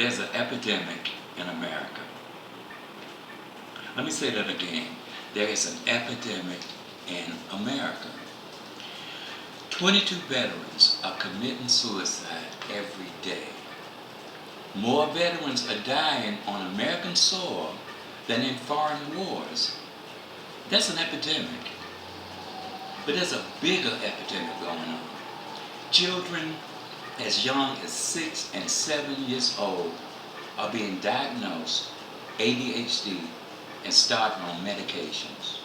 There's an epidemic in America. Let me say that again. There is an epidemic in America. 22 veterans are committing suicide every day. More veterans are dying on American soil than in foreign wars. That's an epidemic. But there's a bigger epidemic going on. Children as young as 6 and 7 years old are being diagnosed ADHD and starting on medications.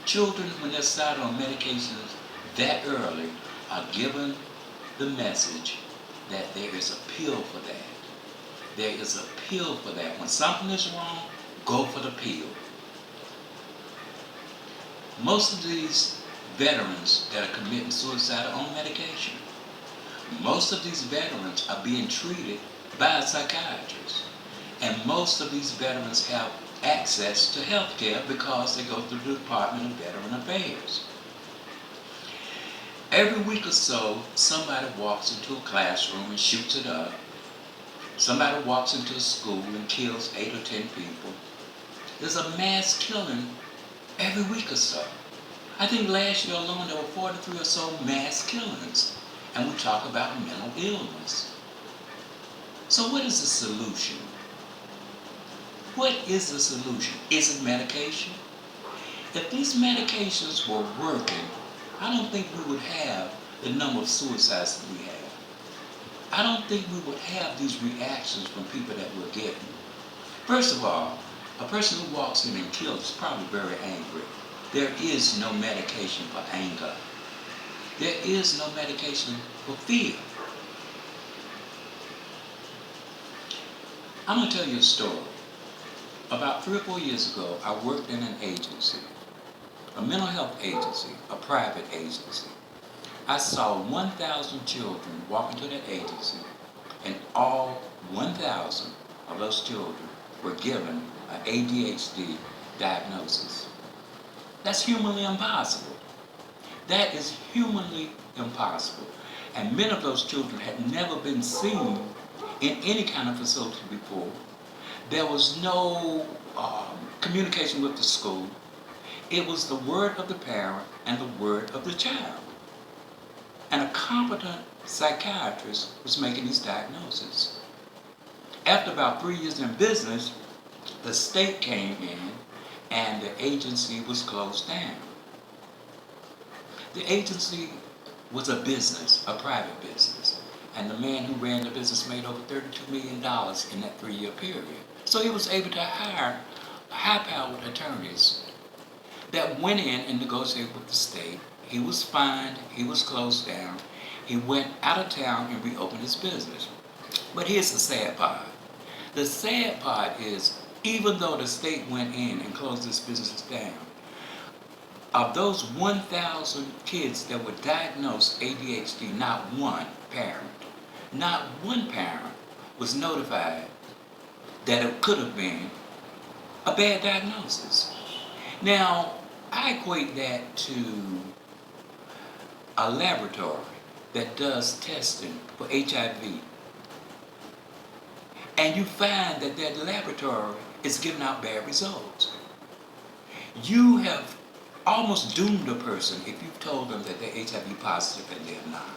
Children, when they're started on medications that early, are given the message that there is a pill for that. There is a pill for that. When something is wrong, go for the pill. Most of these veterans that are committing suicide are on medication. Most of these veterans are being treated by a psychiatrist. And most of these veterans have access to health care because they go through the Department of Veteran Affairs. Every week or so, somebody walks into a classroom and shoots it up. Somebody walks into a school and kills 8 or 10 people. There's a mass killing every week or so. I think last year alone there were 43 or so mass killings. And we talk about mental illness. So what is the solution? What is the solution? Is it medication? If these medications were working, I don't think we would have the number of suicides that we have. I don't think we would have these reactions from people that we're getting. First of all, a person who walks in and kills is probably very angry. There is no medication for anger. There is no medication for fear. I'm going to tell you a story. About 3 or 4 years ago, I worked in an agency, a mental health agency, a private agency. I saw 1,000 children walk into that agency, and all 1,000 of those children were given an ADHD diagnosis. That's humanly impossible. That is humanly impossible. And many of those children had never been seen in any kind of facility before. There was no communication with the school. It was the word of the parent and the word of the child. And a competent psychiatrist was making these diagnoses. After about 3 years in business, the state came in and the agency was closed down. The agency was a business, a private business. And the man who ran the business made over $32 million in that 3-year period. So he was able to hire high-powered attorneys that went in and negotiated with the state. He was fined, he was closed down, he went out of town and reopened his business. But here's the sad part. The sad part is, even though the state went in and closed this business down, of those 1,000 kids that were diagnosed ADHD, not one parent was notified that it could have been a bad diagnosis. Now, I equate that to a laboratory that does testing for HIV. And you find that that laboratory is giving out bad results. You have almost doomed a person if you've told them that they're HIV positive and they're not.